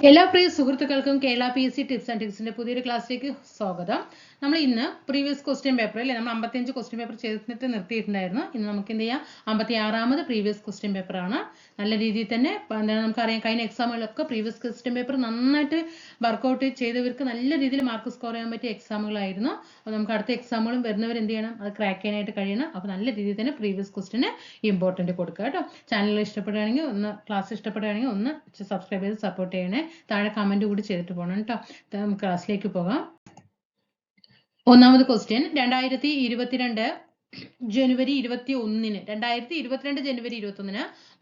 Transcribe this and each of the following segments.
എല്ലാ പ്രിയ സുഹൃത്തുക്കൾക്കും Kerala PSC tips and ട്രിക്സിന്റെ പുതിയൊരു ക്ലാസ്സിലേക്ക് സ്വാഗതം. നമ്മൾ ഇന്ന് പ്രീവിയസ് ക്വസ്റ്റ്യൻ പേപ്പർ അല്ലേ, നമ്മൾ 55 ക്വസ്റ്റ്യൻ പേപ്പർ ചെയ്തിട്ട് നിർത്തിയിട്ടുണ്ടായിരുന്നു. ഇന്ന് നമുക്ക് എന്ത് ചെയ്യാം, 56ാമത് പ്രീവിയസ് ക്വസ്റ്റ്യൻ പേപ്പർ ആണ്. നല്ല രീതിയിൽ തന്നെ നമുക്കറിയാം, കഴിഞ്ഞ എക്സാമുകളൊക്കെ പ്രീവിയസ് ക്വസ്റ്റ്യൻ പേപ്പർ നന്നായിട്ട് വർക്ക്ഔട്ട് ചെയ്തവർക്ക് നല്ല രീതിയിൽ മാർക്ക് സ്കോർ ചെയ്യാൻ പറ്റിയ എക്സാമുകളായിരുന്നു. അപ്പോൾ നമുക്ക് അടുത്ത എക്സാമുകളും വരുന്നവർ എന്ത് ചെയ്യണം, അത് ക്രാക്ക് ചെയ്യാനായിട്ട് കഴിയണം. അപ്പോൾ നല്ല രീതിയിൽ തന്നെ പ്രീവിയസ് ക്വസ്റ്റ്യന് ഇമ്പോർട്ടൻറ്റ് കൊടുക്കുക കേട്ടോ. ചാനൽ ഇഷ്ടപ്പെടുകയാണെങ്കിൽ ഒന്ന്, ക്ലാസ് ഇഷ്ടപ്പെടുകയാണെങ്കിൽ ഒന്ന് സബ്സ്ക്രൈബ് ചെയ്ത് സപ്പോർട്ട് ചെയ്യണേ. താഴെ കമന്റ് കൂടി ചെയ്തിട്ട് പോകണം കേട്ടോ. നമുക്ക് ക്ലാസ്സിലേക്ക് പോകാം. ഒന്നാമത് ക്വസ്റ്റ്യൻ, 2022 ജനുവരി 21-ന്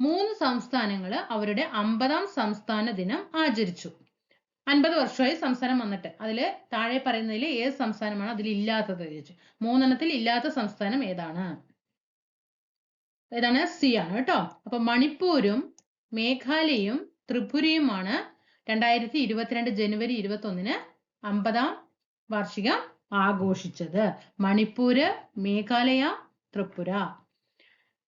3 സംസ്ഥാനങ്ങൾ അവരുടെ 50ാം സംസ്ഥാന ദിനം ആചരിച്ചു. 50 വർഷമായി സംസ്ഥാനം വന്നിട്ട് അതിൽ താഴെ പറയുന്നതിൽ ഏത് സംസ്ഥാനമാണ് അതിൽ ഇല്ലാത്തത് ചോദിച്ചു. 3 ഇല്ലാത്ത സംസ്ഥാനം ഏതാണ്? ഏതാണ്? സി ആണ് കേട്ടോ. അപ്പൊ മണിപ്പൂരും മേഘാലയയും ത്രിപുരയുമാണ് 2022 ജനുവരി 21-ന് 50ാം വാർഷികം ആഘോഷിച്ചത്. മണിപ്പൂര്, മേഘാലയ, ത്രിപുര.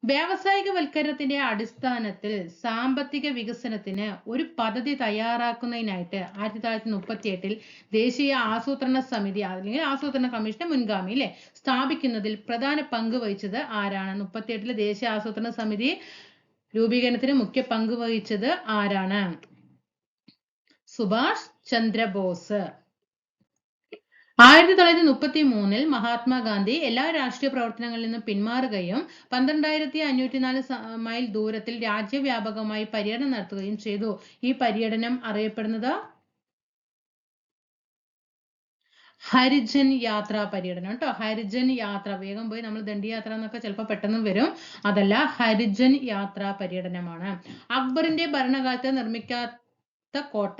വ്യാവസായികവൽക്കരണത്തിന്റെ അടിസ്ഥാനത്തിൽ സാമ്പത്തിക വികസനത്തിന് ഒരു പദ്ധതി തയ്യാറാക്കുന്നതിനായിട്ട് 1938 ദേശീയ ആസൂത്രണ സമിതി അല്ലെങ്കിൽ ആസൂത്രണ കമ്മീഷന്റെ മുൻഗാമി അല്ലെ സ്ഥാപിക്കുന്നതിൽ പ്രധാന പങ്ക് വഹിച്ചത് ആരാണ്? 38 ദേശീയ ആസൂത്രണ സമിതി രൂപീകരണത്തിന് മുഖ്യ പങ്ക് വഹിച്ചത് ആരാണ്? സുഭാഷ് ചന്ദ്രബോസ്. 1933 മഹാത്മാഗാന്ധി എല്ലാ രാഷ്ട്രീയ പ്രവർത്തനങ്ങളിൽ നിന്നും പിന്മാറുകയും 12,504 മൈൽ ദൂരത്തിൽ രാജ്യവ്യാപകമായി പര്യടനം നടത്തുകയും ചെയ്തു. ഈ പര്യടനം അറിയപ്പെടുന്നത് ഹരിജൻ യാത്രാ പര്യടനം കേട്ടോ. ഹരിജൻ യാത്ര, വേഗം പോയി നമ്മൾ ദണ്ഡിയാത്ര എന്നൊക്കെ ചിലപ്പോൾ പെട്ടെന്ന് വരും, അതല്ല, ഹരിജൻ യാത്രാ പര്യടനമാണ്. അക്ബറിന്റെ ഭരണകാലത്ത് നിർമ്മിക്കാത്ത കോട്ട,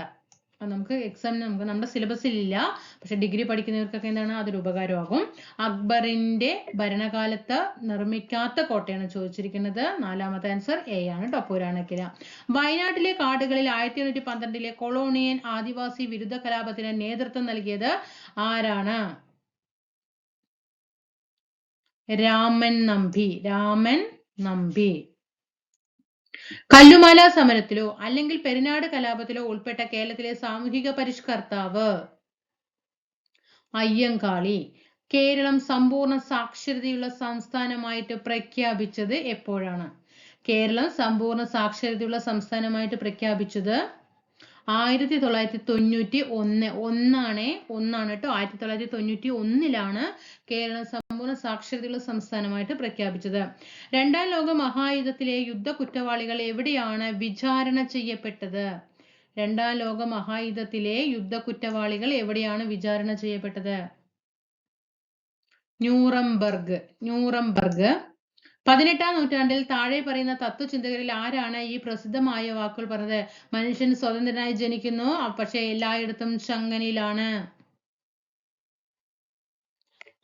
നമുക്ക് എക്സാമിന് നമുക്ക് നമ്മുടെ സിലബസിൽ ഇല്ല, പക്ഷെ ഡിഗ്രി പഠിക്കുന്നവർക്കൊക്കെ എന്താണ് അതൊരു ഉപകാരമാകും. അക്ബറിന്റെ ഭരണകാലത്ത് നിർമ്മിക്കാത്ത കോട്ടയാണ് ചോദിച്ചിരിക്കുന്നത്. 4ാമത്തെ ആൻസർ എ ആണ് കേട്ടോ, പുരാണക്കില. വയനാട്ടിലെ കാടുകളിൽ 1812 കൊളോണിയൻ ആദിവാസി വിരുദ്ധ കലാപത്തിന് നേതൃത്വം നൽകിയത് ആരാണ്? രാമൻ നമ്പി. രാമൻ നമ്പി. കല്ലുമാല സമരത്തിലോ അല്ലെങ്കിൽ പെരിനാട് കലാപത്തിലോ ഉൾപ്പെട്ട കേരളത്തിലെ സാമൂഹിക പരിഷ്കർത്താവ് അയ്യങ്കാളി. കേരളം സമ്പൂർണ്ണ സാക്ഷരതയുള്ള സംസ്ഥാനമായിട്ട് പ്രഖ്യാപിച്ചത് എപ്പോഴാണ്? കേരളം സമ്പൂർണ്ണ സാക്ഷരതയുള്ള സംസ്ഥാനമായിട്ട് പ്രഖ്യാപിച്ചത് 1991. ഒന്നാണ് കേട്ടോ. 1991 കേരളം സമ്പൂർണ്ണ സാക്ഷരതയുള്ള സംസ്ഥാനമായിട്ട് പ്രഖ്യാപിച്ചത്. 2ാം ലോക മഹായുദ്ധത്തിലെ യുദ്ധ കുറ്റവാളികൾ എവിടെയാണ് വിചാരണ ചെയ്യപ്പെട്ടത്? 2ാം ലോക മഹായുദ്ധത്തിലെ യുദ്ധ കുറ്റവാളികൾ എവിടെയാണ് വിചാരണ ചെയ്യപ്പെട്ടത്? ന്യൂറംബർഗ്. 18ാം നൂറ്റാണ്ടിൽ താഴെ പറയുന്ന തത്വചിന്തകരിൽ ആരാണ് ഈ പ്രസിദ്ധമായ വാക്കുകൾ പറഞ്ഞത്? മനുഷ്യൻ സ്വതന്ത്രനായി ജനിക്കുന്നു, പക്ഷെ എല്ലായിടത്തും ചങ്ങലയിലാണ്.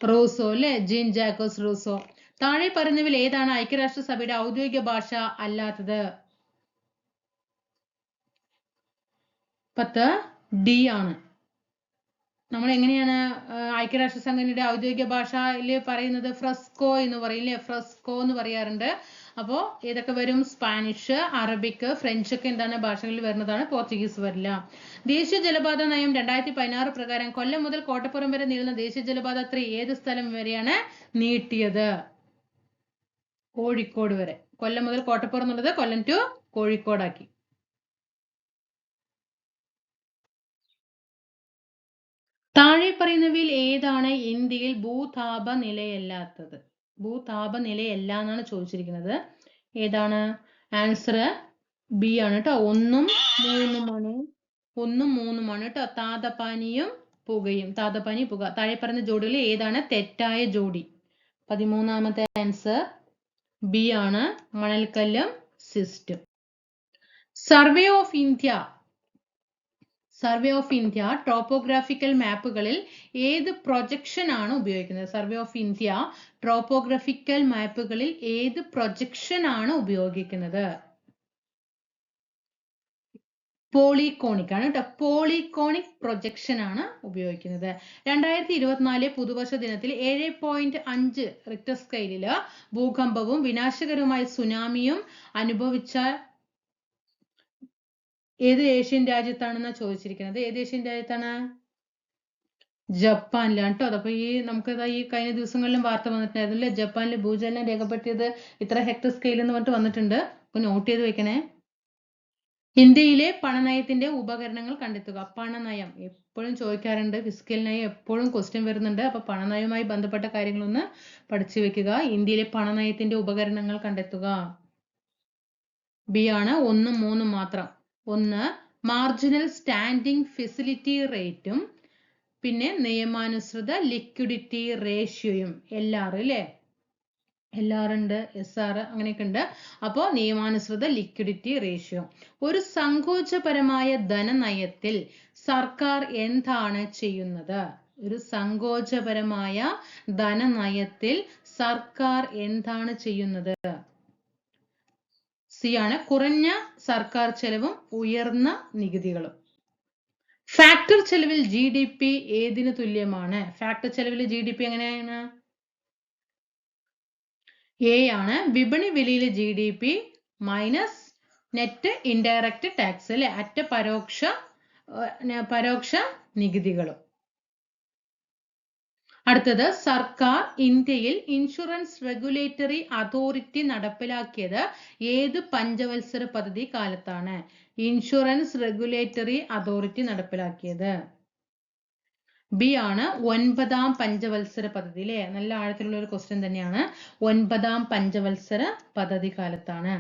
റൂസോ അല്ലെ, ജീൻ ജാക്കോസ് റൂസോ. താഴെ പറയുന്നവയിൽ ഏതാണ് ഐക്യരാഷ്ട്രസഭയുടെ ഔദ്യോഗിക ഭാഷ അല്ലാത്തത്? 10 ഡി ആണ്. നമ്മൾ എങ്ങനെയാണ് ഐക്യരാഷ്ട്ര സംഘടനയുടെ ഔദ്യോഗിക ഭാഷയിൽ പറയുന്നത്? ഫ്രസ്കോ എന്ന് പറയില്ലേ, ഫ്രസ്കോ എന്ന് പറയാറുണ്ട്. അപ്പോൾ ഏതൊക്കെ വരും? സ്പാനിഷ്, അറബിക്, ഫ്രഞ്ച് ഒക്കെ എന്താണ് ഭാഷകളിൽ വരുന്നതാണ്, പോർച്ചുഗീസ് വരില്ല. ദേശീയ ജലപാത നയം 2016 പ്രകാരം കൊല്ലം മുതൽ കോട്ടപ്പുറം വരെ നീളുന്ന ദേശീയ ജലപാത 3 ഏത് സ്ഥലം വരെയാണ് നീട്ടിയത്? കോഴിക്കോട് വരെ. കൊല്ലം മുതൽ കോട്ടപ്പുറം എന്നുള്ളത് കൊല്ലം ടു കോഴിക്കോടാക്കി. താഴെ പറയുന്നവയിൽ ഏതാണ് ഇന്ത്യയിൽ ഭൂതാപനിലയല്ലാത്തത്? ഭൂതാപനിലയല്ല എന്നാണ് ചോദിച്ചിരിക്കുന്നത്. ഏതാണ്? ആൻസർ ബി ആണ് കേട്ടോ. 1ഉം 3ഉമാണ് കേട്ടോ. താതപാനിയും പുകയും. താതപാനി, പുക. താഴെ പറയുന്ന ജോഡികളിൽ ഏതാണ് തെറ്റായ ജോഡി? 13ാമത്തെ ആൻസർ ബി ആണ്, മണൽക്കല്ലും സിസ്റ്റും. സർവേ ഓഫ് ഇന്ത്യ ടോപ്പോഗ്രാഫിക്കൽ മാപ്പുകളിൽ ഏത് പ്രൊജക്ഷൻ ആണ് ഉപയോഗിക്കുന്നത്? സർവേ ഓഫ് ഇന്ത്യ ടോപ്പോഗ്രാഫിക്കൽ മാപ്പുകളിൽ ഏത് പ്രൊജക്ഷൻ ആണ് ഉപയോഗിക്കുന്നത്? പോളികോണിക് ആണ് കേട്ടോ. പോളികോണിക് പ്രൊജക്ഷൻ ആണ് ഉപയോഗിക്കുന്നത്. 2024 പുതുവർഷ ദിനത്തിൽ 7.5 റിക്ടർ സ്കെയിലില് ഭൂകമ്പവും വിനാശകരമായ സുനാമിയും അനുഭവിച്ച ഏത് ഏഷ്യൻ രാജ്യത്താണെന്നാ ചോദിച്ചിരിക്കുന്നത്? ഏത് ഏഷ്യൻ രാജ്യത്താണ്? ജപ്പാനിലാണ് കേട്ടോ. അതപ്പോ നമുക്കതാ ഈ കഴിഞ്ഞ ദിവസങ്ങളിലും വാർത്ത വന്നിട്ടുണ്ടായിരുന്നു അല്ലേ? ജപ്പാനിൽ ഭൂചലനം രേഖപ്പെടുത്തിയത് ഇത്ര ഹെക്ടർ സ്കെയിൽ എന്ന് പറഞ്ഞിട്ട് വന്നിട്ടുണ്ട്. അപ്പൊ നോട്ട് ചെയ്ത് വെക്കണേ. ഇന്ത്യയിലെ പണനയത്തിന്റെ ഉപകരണങ്ങൾ കണ്ടെത്തുക. പണനയം എപ്പോഴും ചോദിക്കാറുണ്ട്. ഫിസിക്കൽ നയം എപ്പോഴും ക്വസ്റ്റ്യൻ വരുന്നുണ്ട്. അപ്പൊ പണനയവുമായി ബന്ധപ്പെട്ട കാര്യങ്ങളൊന്ന് പഠിച്ചു വെക്കുക. ഇന്ത്യയിലെ പണനയത്തിന്റെ ഉപകരണങ്ങൾ കണ്ടെത്തുക. ബി ആണ് 1, 3 മാത്രം. 1 മാർജിനൽ സ്റ്റാൻഡിംഗ് ഫെസിലിറ്റി റേറ്റും പിന്നെ നിയമാനുസൃത ലിക്വിഡിറ്റി റേഷ്യോയും. LR അല്ലേ? LR ഉണ്ട്, SR അങ്ങനെയൊക്കെ ഉണ്ട്. അപ്പോൾ നിയമാനുസൃത ലിക്വിഡിറ്റി റേഷ്യോ. ഒരു സങ്കോചപരമായ ധനനയത്തിൽ സർക്കാർ എന്താണ് ചെയ്യുന്നത്? ഒരു സങ്കോചപരമായ ധനനയത്തിൽ സർക്കാർ എന്താണ് ചെയ്യുന്നത്? സി ആണ് കുറഞ്ഞ സർക്കാർ ചെലവും ഉയർന്ന നികുതികളും. ഫാക്ടർ ചെലവിൽ GDP ഏതിന് തുല്യമാണ്? ഫാക്ടർ ചെലവിൽ GDP എങ്ങനെയാണ്? A ആണ് വിപണി വിലയിലെ GDP minus net indirect tax അല്ലെ, അറ്റ പരോക്ഷ നികുതികളും. അടുത്തത് സർക്കാർ ഇന്ത്യയിൽ ഇൻഷുറൻസ് റെഗുലേറ്ററി അതോറിറ്റി നടപ്പിലാക്കിയത് ഏത് പഞ്ചവത്സര പദ്ധതി കാലത്താണ്? ഇൻഷുറൻസ് റെഗുലേറ്ററി അതോറിറ്റി നടപ്പിലാക്കിയത് ബി ആണ് 9ാം പഞ്ചവത്സര പദ്ധതി അല്ലേ? നല്ല ആഴത്തിലുള്ള ഒരു ക്വസ്റ്റ്യൻ തന്നെയാണ്. 9ാം പഞ്ചവത്സര പദ്ധതി കാലത്താണ്.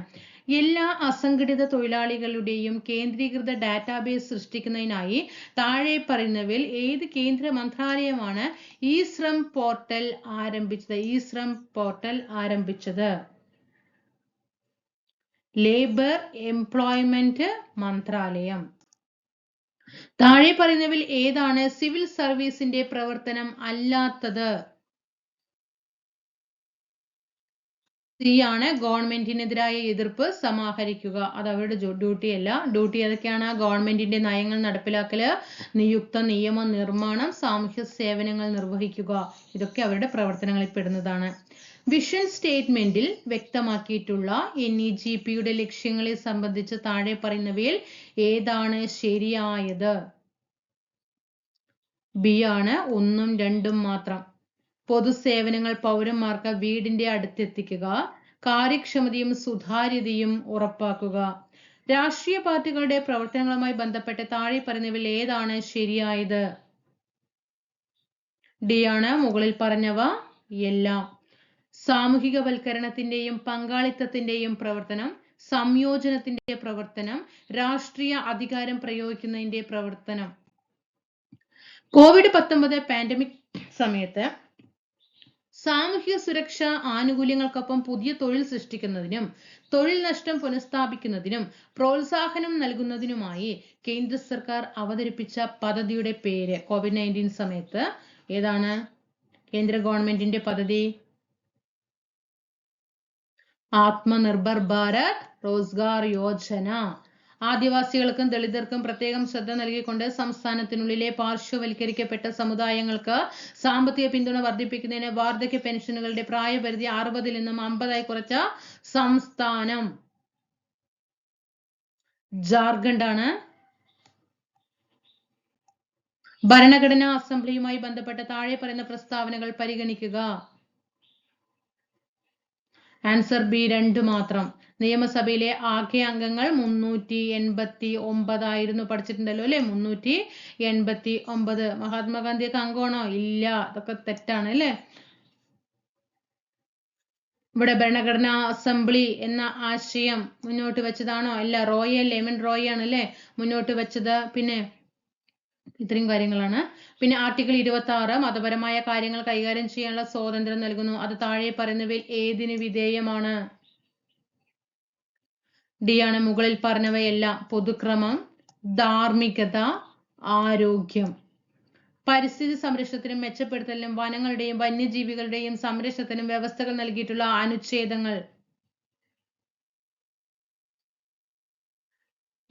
എല്ലാ അസംഘടിത തൊഴിലാളികളുടെയും കേന്ദ്രീകൃത ഡാറ്റാബേസ് സൃഷ്ടിക്കുന്നതിനായി താഴെ പറയുന്നവയിൽ ഏത് കേന്ദ്ര മന്ത്രാലയമാണ് ഇ-ശ്രം പോർട്ടൽ ആരംഭിച്ചത്? ഇ-ശ്രം പോർട്ടൽ ആരംഭിച്ചത് ലേബർ എംപ്ലോയ്മെന്റ് മന്ത്രാലയം. താഴെ പറയുന്നവയിൽ ഏതാണ് സിവിൽ സർവീസിന്റെ പ്രവർത്തനം അല്ലാത്തത്? സി ആണ് ഗവൺമെന്റിനെതിരായ എതിർപ്പ് സമാഹരിക്കുക. അത് അവരുടെ ഡ്യൂട്ടി അല്ല. ഡ്യൂട്ടി ഏതൊക്കെയാണ്? ഗവൺമെന്റിന്റെ നയങ്ങൾ നടപ്പിലാക്കല്, നിയുക്ത നിയമ നിർമ്മാണം, സാമൂഹ്യ സേവനങ്ങൾ നിർവഹിക്കുക. ഇതൊക്കെ അവരുടെ പ്രവർത്തനങ്ങളിൽ പെടുന്നതാണ്. വിഷൻ സ്റ്റേറ്റ്മെന്റിൽ വ്യക്തമാക്കിയിട്ടുള്ള NEGPയുടെ ലക്ഷ്യങ്ങളെ സംബന്ധിച്ച് താഴെ പറയുന്നവയിൽ ഏതാണ് ശരിയായത്? ബി ആണ് 1ഉം 2ഉം മാത്രം. പൊതുസേവനങ്ങൾ പൗരന്മാർക്ക് വീടിന്റെ അടുത്തെത്തിക്കുക, കാര്യക്ഷമതയും സുതാര്യതയും ഉറപ്പാക്കുക. രാഷ്ട്രീയ പാർട്ടികളുടെ പ്രവർത്തനങ്ങളുമായി ബന്ധപ്പെട്ട് താഴെ പറയുന്നവയിൽ ഏതാണ് ശരിയായത്? ഡി ആണ് മുകളിൽ പറഞ്ഞവ എല്ലാം. സാമൂഹികവൽക്കരണത്തിന്റെയും പങ്കാളിത്തത്തിന്റെയും പ്രവർത്തനം, സംയോജനത്തിന്റെ പ്രവർത്തനം, രാഷ്ട്രീയ അധികാരം പ്രയോഗിക്കുന്നതിന്റെ പ്രവർത്തനം. COVID-19 പാൻഡമിക് സമയത്ത് സാമൂഹ്യ സുരക്ഷാ ആനുകൂല്യങ്ങൾക്കൊപ്പം പുതിയ തൊഴിൽ സൃഷ്ടിക്കുന്നതിനും തൊഴിൽ നഷ്ടം പുനഃസ്ഥാപിക്കുന്നതിനും പ്രോത്സാഹനം നൽകുന്നതിനുമായി കേന്ദ്ര സർക്കാർ അവതരിപ്പിച്ച പദ്ധതിയുടെ പേര് COVID-19 സമയത്ത് ഏതാണ്? കേന്ദ്ര ഗവൺമെന്റിന്റെ പദ്ധതി ആത്മനിർഭർ ഭാരത് റോസ്ഗാർ യോജന. ആദിവാസികൾക്കും ദളിതർക്കും പ്രത്യേകം ശ്രദ്ധ നൽകിക്കൊണ്ട് സംസ്ഥാനത്തിനുള്ളിലെ പാർശ്വവൽക്കരിക്കപ്പെട്ട സമുദായങ്ങൾക്ക് സാമ്പത്തിക പിന്തുണ വർദ്ധിപ്പിക്കുന്നതിന് വാർദ്ധക്യ പെൻഷനുകളുടെ പ്രായപരിധി 60-ൽ നിന്നും 50-ആയി കുറച്ച സംസ്ഥാനം ജാർഖണ്ഡ് ആണ്. ഭരണഘടനാ അസംബ്ലിയുമായി ബന്ധപ്പെട്ട താഴെ പറയുന്ന പ്രസ്താവനകൾ പരിഗണിക്കുക. ആൻസർ ബി 2 മാത്രം. നിയമസഭയിലെ ആകെ അംഗങ്ങൾ 389 ആയിരുന്നു. പഠിച്ചിട്ടുണ്ടല്ലോ അല്ലെ? 389. മഹാത്മാഗാന്ധിയൊക്കെ അംഗമാണോ? ഇല്ല. അതൊക്കെ തെറ്റാണ് അല്ലെ? ഇവിടെ ഭരണഘടനാ അസംബ്ലി എന്ന ആശയം മുന്നോട്ട് വെച്ചതാണോ? അല്ല. റോയ് ലെമൺ റോയ് ആണ് അല്ലെ മുന്നോട്ട് വെച്ചത്. പിന്നെ ഇത്രയും കാര്യങ്ങളാണ്. പിന്നെ ആർട്ടിക്കിൾ 26 മതപരമായ കാര്യങ്ങൾ കൈകാര്യം ചെയ്യാനുള്ള സ്വാതന്ത്ര്യം നൽകുന്നു. അത് താഴെ പറയുന്നവയിൽ ഏതിന് വിധേയമാണ്? ഡി ആണ് മുകളിൽ പറഞ്ഞവയെല്ലാം. പൊതുക്രമം, ധാർമ്മികത, ആരോഗ്യം. പരിസ്ഥിതി സംരക്ഷണത്തിനും മെച്ചപ്പെടുത്തലിനും വനങ്ങളുടെയും വന്യജീവികളുടെയും സംരക്ഷണത്തിനും വ്യവസ്ഥകൾ നൽകിയിട്ടുള്ള അനുച്ഛേദങ്ങൾ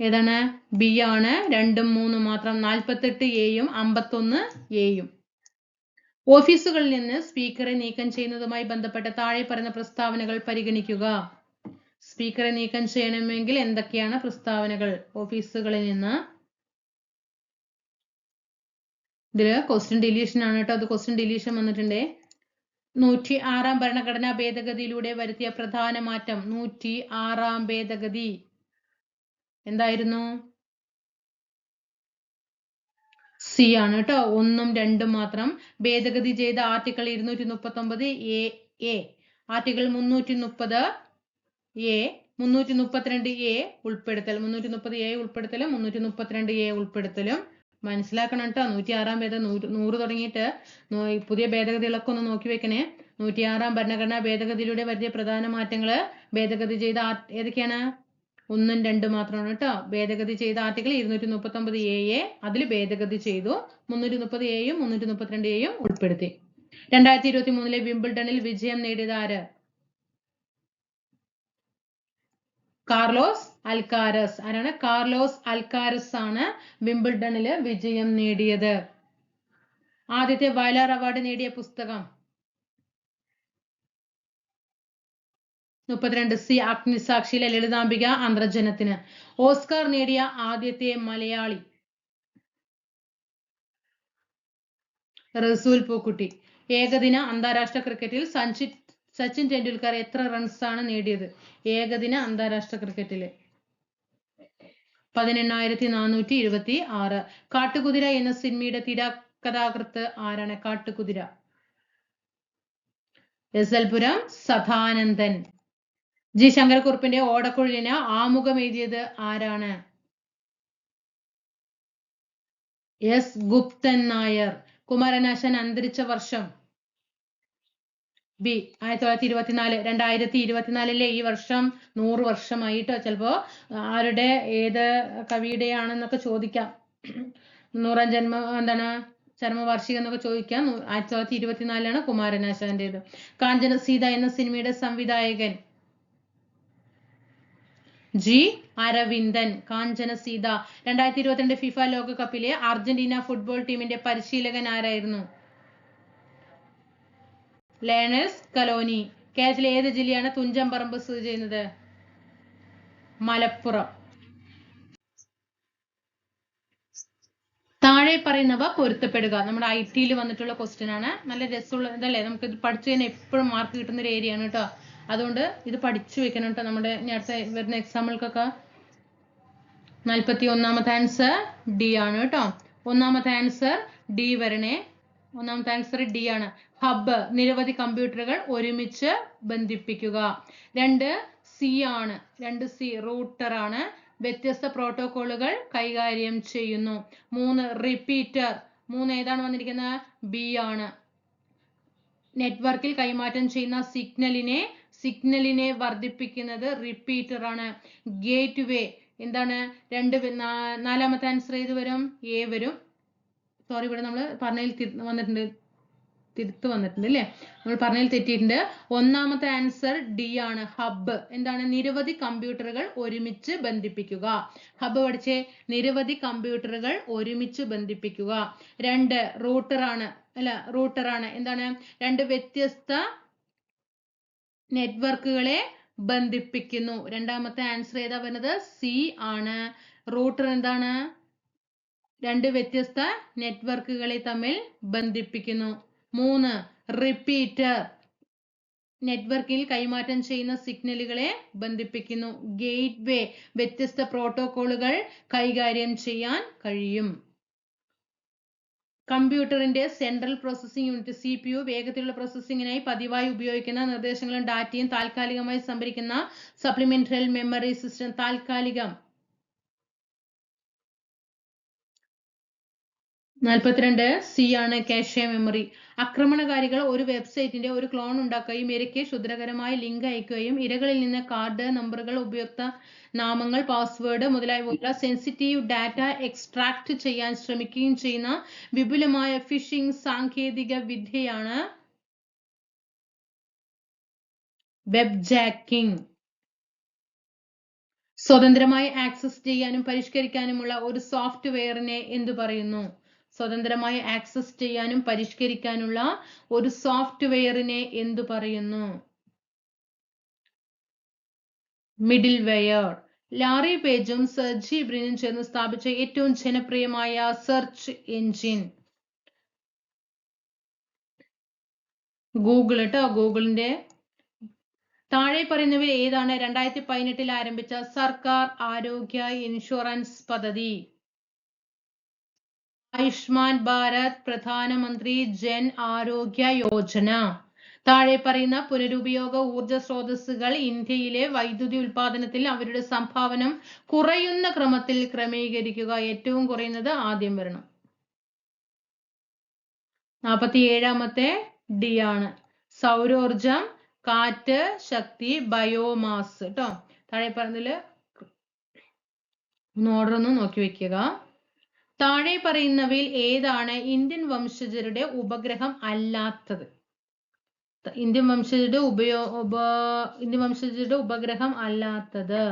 ഏതാണ്? ബി ആണ് 2ഉം 3ഉം മാത്രം. 48A-യും 51A-യും. ഓഫീസുകളിൽ നിന്ന് സ്പീക്കറെ നീക്കം ചെയ്യുന്നതുമായി ബന്ധപ്പെട്ട താഴെ പറയുന്ന പ്രസ്താവനകൾ പരിഗണിക്കുക. സ്പീക്കറെ നീക്കം ചെയ്യണമെങ്കിൽ എന്തൊക്കെയാണ് പ്രസ്താവനകൾ? ഓഫീസുകളിൽ നിന്ന്. ഇതില് ക്വസ്റ്റ്യൻ ഡിലീഷൻ ആണ് കേട്ടോ. അത് ക്വസ്റ്റ്യൻ ഡിലീഷൻ വന്നിട്ടുണ്ട്. 106 ഭരണഘടനാ ഭേദഗതിയിലൂടെ വരുത്തിയ പ്രധാന മാറ്റം. 106 ഭേദഗതി എന്തായിരുന്നു? സി ആണ് കേട്ടോ. 1ഉം 2ഉം മാത്രം. ഭേദഗതി ചെയ്ത article 239 A, article 330 A, 332 A ഉൾപ്പെടുത്തൽ, 330 എ ഉൾപ്പെടുത്തലും 332 എ ഉൾപ്പെടുത്തലും മനസ്സിലാക്കണം കേട്ടോ. 106 ഭേദഗതി 100 തുടങ്ങിയിട്ട് പുതിയ ഭേദഗതികളൊക്കെ ഒന്ന് നോക്കി വെക്കണേ. 106 ഭരണഘടനാ ഭേദഗതിയിലൂടെ വരുത്തിയ പ്രധാന മാറ്റങ്ങള് ഭേദഗതി ചെയ്ത ഏതൊക്കെയാണ്? 1ഉം 2ഉം മാത്രമാണ് കേട്ടോ. ഭേദഗതി ചെയ്ത ആർട്ടിക്കിൾ 239 എ അതിൽ ഭേദഗതി ചെയ്തു. 330 എയും 332 എയും ഉൾപ്പെടുത്തി. 2023 വിംബിൾഡണിൽ വിജയം നേടിയത് ആര്? Carlos Alcaraz. ആരാണ്? കാർലോസ് അൽക്കാരസ് ആണ് വിംബിൾഡണില് വിജയം നേടിയത്. ആദ്യത്തെ വയലാർ അവാർഡ് നേടിയ പുസ്തകം? 32 സി. അഗ്നിസാക്ഷിയിലെ ലളിതാംബിക അന്തർജനത്തിന്. ഓസ്കാർ നേടിയ ആദ്യത്തെ മലയാളി? റസൂൽ പൂക്കുട്ടി. ഏകദിന അന്താരാഷ്ട്ര ക്രിക്കറ്റിൽ സച്ചിൻ ടെണ്ടുൽക്കർ എത്ര റൺസ് ആണ് നേടിയത്? ഏകദിന അന്താരാഷ്ട്ര ക്രിക്കറ്റില് 18,426. കാട്ടുകുതിര എന്ന സിനിമയുടെ തിരക്കഥാകൃത്ത് ആരാണ്? കാട്ടുകുതിര എസൽപുരം സദാനന്ദൻ. ജി ശങ്കരക്കുറുപ്പിന്റെ ഓടക്കുഴലിന് ആമുഖം എഴുതിയത് ആരാണ്? എസ് ഗുപ്തൻ നായർ. കുമാരനാശാൻ അന്തരിച്ച വർഷം? ബി 1924. 2024 ഈ വർഷം 100 വർഷമായിട്ടോ. ചിലപ്പോ ആരുടെ ഏത് കവിയുടെ ആണെന്നൊക്കെ ചോദിക്കാം. 100ാം ചരമവാർഷികം എന്നൊക്കെ ചോദിക്കാം. 1924 കുമാരനാശാന്റേത്. കാഞ്ചന സീത എന്ന സിനിമയുടെ സംവിധായകൻ? ജി അരവിന്ദൻ. കാഞ്ചന സീത. 2022 ഫിഫ ലോകകപ്പിലെ അർജന്റീന ഫുട്ബോൾ ടീമിന്റെ പരിശീലകൻ ആരായിരുന്നു? Lionel Scaloni. കേരളത്തിലെ ഏത് ജില്ലയാണ് തുഞ്ചൻ പറമ്പ് സ്ഥിതി ചെയ്യുന്നത്? മലപ്പുറം. താഴെ പറയുന്നവ പൊരുത്തപ്പെടുക. നമ്മുടെ IT വന്നിട്ടുള്ള ക്വസ്റ്റ്യൻ ആണ്. നല്ല രസമുള്ള ഇതല്ലേ, നമുക്ക് ഇത് പഠിച്ചു കഴിഞ്ഞാൽ എപ്പോഴും മാർക്ക് കിട്ടുന്ന ഒരു ഏരിയ ആണ് കേട്ടോ. അതുകൊണ്ട് ഇത് പഠിച്ചു വെക്കണം കേട്ടോ. നമ്മുടെ അടുത്ത വരുന്ന എക്സാമുകൾക്കൊക്കെ. 41ാമത്തെ ആൻസർ ഡി ആണ് കേട്ടോ. 1ാമത്തെ ആൻസർ ഡി വരണേ. 1ാമത്തെ ആൻസർ ഡി ആണ്. ഹബ്ബ് നിരവധി കമ്പ്യൂട്ടറുകൾ ഒരുമിച്ച് ബന്ധിപ്പിക്കുക. 2 സി ആണ്. 2 സി റൂട്ടർ ആണ്. വ്യത്യസ്ത പ്രോട്ടോകോളുകൾ കൈകാര്യം ചെയ്യുന്നു. 3 റിപ്പീറ്റർ. 3 ഏതാണ് വന്നിരിക്കുന്നത്? ബി ആണ്. നെറ്റ്വർക്കിൽ കൈമാറ്റം ചെയ്യുന്ന സിഗ്നലിനെ വർദ്ധിപ്പിക്കുന്നത് റിപ്പീറ്റർ ആണ്. ഗേറ്റ് വേ എന്താണ്? 4ാമത്തെ ആൻസർ ഏത് വരും? എ വരും. സോറി, ഇവിടെ നമ്മൾ പറഞ്ഞതിൽ തിരുത്ത് വന്നിട്ടുണ്ട് അല്ലേ? നമ്മൾ പറഞ്ഞതിൽ തെറ്റിയിട്ടുണ്ട്. 1ാമത്തെ ആൻസർ ഡി ആണ്. ഹബ്ബ് എന്താണ്? നിരവധി കമ്പ്യൂട്ടറുകൾ ഒരുമിച്ച് ബന്ധിപ്പിക്കുക. ഹബ്ബ് പഠിച്ചേ. നിരവധി കമ്പ്യൂട്ടറുകൾ ഒരുമിച്ച് ബന്ധിപ്പിക്കുക. 2 റൂട്ടർ ആണ്. എന്താണ്? 2 വ്യത്യസ്ത നെറ്റ്വർക്കുകളെ ബന്ധിപ്പിക്കുന്നു. 2ാമത്തെ ആൻസർ ഏതാ വരുന്നത്? സി ആണ്. റൂട്ടർ എന്താണ്? 2 വ്യത്യസ്ത നെറ്റ്വർക്കുകളെ തമ്മിൽ ബന്ധിപ്പിക്കുന്നു. 3 റിപ്പീറ്റർ നെറ്റ്വർക്കിൽ കൈമാറ്റം ചെയ്യുന്ന സിഗ്നലുകളെ ബന്ധിപ്പിക്കുന്നു. ഗേറ്റ് വേ വ്യത്യസ്ത പ്രോട്ടോകോളുകൾ കൈകാര്യം ചെയ്യാൻ കഴിയും. കമ്പ്യൂട്ടറിന്റെ സെൻട്രൽ പ്രോസസ്സിംഗ് യൂണിറ്റ് CPU വേഗത്തിലുള്ള പ്രോസസ്സിംഗിനായി പതിവായി ഉപയോഗിക്കുന്ന നിർദ്ദേശങ്ങളും ഡാറ്റയും താൽക്കാലികമായി സംഭരിക്കുന്ന സപ്ലിമെന്ററി മെമ്മറി സിസ്റ്റം. താൽക്കാലികം. 42 സി ആണ്. Cache memory. ആക്രമണകാരികൾ ഒരു വെബ്സൈറ്റിന്റെ ഒരു ക്ലോൺ ഉണ്ടാക്കുകയും ഇരയ്ക്ക് ക്ഷുദ്രകരമായ ലിങ്ക് അയക്കുകയും ഇരകളിൽ നിന്ന് കാർഡ് നമ്പറുകൾ, ഉപയോക്ത നാമങ്ങൾ, പാസ്വേഡ് മുതലായവയുള്ള സെൻസിറ്റീവ് ഡാറ്റ എക്സ്ട്രാക്ട് ചെയ്യാൻ ശ്രമിക്കുകയും ചെയ്യുന്ന വിപുലമായ ഫിഷിംഗ് സാങ്കേതിക വിദ്യയാണ് വെബ് ജാക്കിംഗ്. സ്വതന്ത്രമായി ആക്സസ് ചെയ്യാനും പരിഷ്കരിക്കാനുമുള്ള ഒരു സോഫ്റ്റ്വെയറിനെ എന്തു പറയുന്നു? സ്വതന്ത്രമായി ആക്സസ് ചെയ്യാനും പരിഷ്കരിക്കാനുള്ള ഒരു സോഫ്റ്റ്വെയറിനെ എന്തു പറയുന്നു? മിഡിൽവെയർ. ലാറി പേജും സെർജി ബ്രിനും ചേർന്ന് സ്ഥാപിച്ച ഏറ്റവും ജനപ്രിയമായ സെർച്ച് എഞ്ചിൻ ഗൂഗിൾ കേട്ടോ. ഗൂഗിളിന്റെ താഴെ പറയുന്നവയിൽ ഏതാണ് 2018 ആരംഭിച്ച സർക്കാർ ആരോഗ്യ ഇൻഷുറൻസ് പദ്ധതി? ആയുഷ്മാൻ ഭാരത്, പ്രധാനമന്ത്രി ജൻ ആരോഗ്യ യോജന. താഴെ പറയുന്ന പുനരുപയോഗ ഊർജ സ്രോതസ്സുകൾ ഇന്ത്യയിലെ വൈദ്യുതി ഉൽപാദനത്തിൽ അവരുടെ സംഭാവന കുറയുന്ന ക്രമത്തിൽ ക്രമീകരിക്കുക. ഏറ്റവും കുറയുന്നത് ആദ്യം വരണം. 47ാമത്തെ ഡി ആണ്. സൗരോർജം, കാറ്റ് ശക്തി, ബയോമാസ് കേട്ടോ. താഴെ പറഞ്ഞതിൽ ഓർഡർ ഒന്ന് നോക്കി വെക്കുക. താഴെ പറയുന്നവയിൽ ഏതാണ് ഇന്ത്യൻ വംശജരുടെ ഉപഗ്രഹം അല്ലാത്തത്? ഇന്ത്യൻ വംശജരുടെ ഉപഗ്രഹം അല്ലാത്തത്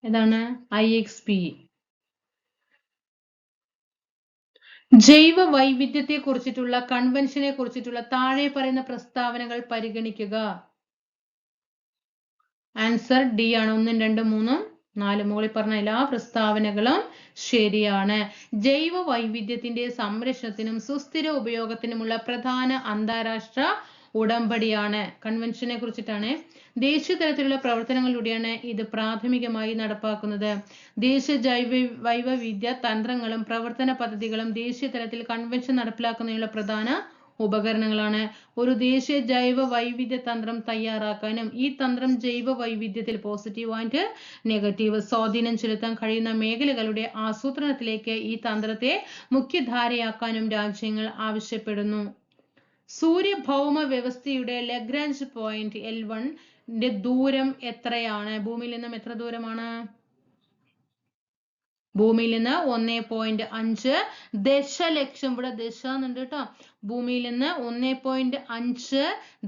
ഏതാണ്? IXP. ജൈവ വൈവിധ്യത്തെ കുറിച്ചിട്ടുള്ള കൺവെൻഷനെ കുറിച്ചിട്ടുള്ള താഴെ പറയുന്ന പ്രസ്താവനകൾ പരിഗണിക്കുക. ആൻസർ ഡി ആണ്. 1, 2, 3, 4 മുകളിൽ പറഞ്ഞ എല്ലാ പ്രസ്താവനകളും ശരിയാണ്. ജൈവ വൈവിധ്യത്തിന്റെ സംരക്ഷണത്തിനും സുസ്ഥിര ഉപയോഗത്തിനുമുള്ള പ്രധാന അന്താരാഷ്ട്ര ഉടമ്പടിയാണ്. കൺവെൻഷനെ കുറിച്ചിട്ടാണ്. ദേശീയ തലത്തിലുള്ള പ്രവർത്തനങ്ങളിലൂടെയാണ് ഇത് പ്രാഥമികമായി നടപ്പാക്കുന്നത്. ദേശീയ ജൈവ വൈവിധ്യ തന്ത്രങ്ങളും പ്രവർത്തന പദ്ധതികളും ദേശീയ തലത്തിൽ കൺവെൻഷൻ നടപ്പിലാക്കുന്നതിനുള്ള പ്രധാന ഉപകരണങ്ങളാണ്. ഒരു ദേശീയ ജൈവ വൈവിധ്യ തന്ത്രം തയ്യാറാക്കാനും ഈ തന്ത്രം ജൈവ വൈവിധ്യത്തിൽ പോസിറ്റീവ് ആൻഡ് നെഗറ്റീവ് സ്വാധീനം ചെലുത്താൻ കഴിയുന്ന മേഖലകളുടെ ആസൂത്രണത്തിലേക്ക് ഈ തന്ത്രത്തെ മുഖ്യധാരയാക്കാനും രാജ്യങ്ങൾ ആവശ്യപ്പെടുന്നു. സൂര്യഭൗമ വ്യവസ്ഥയുടെ ലഗ്രാഞ്ച് പോയിന്റ് L1 ന്റെ ദൂരം എത്രയാണ്? ഭൂമിയിൽ നിന്നും എത്ര ദൂരമാണ്? ഭൂമിയിൽ നിന്ന് 1.5 ദശലക്ഷം. ഇവിടെ ദശ എന്നുണ്ട് കേട്ടോ. ഭൂമിയിൽ നിന്ന് 1.5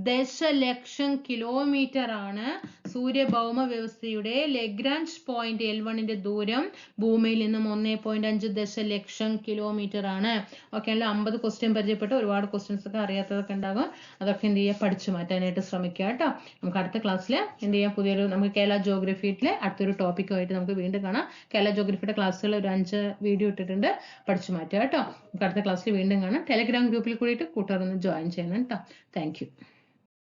ദശലക്ഷം കിലോമീറ്റർ ആണ് സൂര്യഭൗമ വ്യവസ്ഥയുടെ ലഗ്രാഞ്ച് പോയിന്റ് L1ന്റെ ദൂരം. ഭൂമിയിൽ നിന്നും 1.5 ദശലക്ഷം കിലോമീറ്റർ ആണ്. ഓക്കെ അല്ല, 50 ക്വസ്റ്റ്യൻ പരിചയപ്പെട്ട് ഒരുപാട് ക്വസ്റ്റ്യൻസ് ഒക്കെ അറിയാത്തതൊക്കെ ഉണ്ടാകും. അതൊക്കെ എന്ത് ചെയ്യുക, പഠിച്ചു മാറ്റാനായിട്ട് ശ്രമിക്കുക കേട്ടോ. നമുക്ക് അടുത്ത ക്ലാസ്സിൽ എന്ത് ചെയ്യാം, നമുക്ക് കേരള ജോഗ്രഫിയിലെ അടുത്തൊരു ടോപ്പിക്കുമായിട്ട് നമുക്ക് വീണ്ടും കാണാം. കേരള ജോഗ്രഫിയുടെ ക്ലാസ്സുകൾ ഒരു 5 വീഡിയോ ഇട്ടിട്ടുണ്ട്, പഠിച്ചു മാറ്റുക കേട്ടോ. നമുക്ക് അടുത്ത ക്ലാസ്സിൽ വീണ്ടും കാണാം. ടെലഗ്രാം ഗ്രൂപ്പിൽ കൂടിയിട്ട് കൂട്ടുകാരൊന്ന് ജോയിൻ ചെയ്യണം കേട്ടോ. Thank you.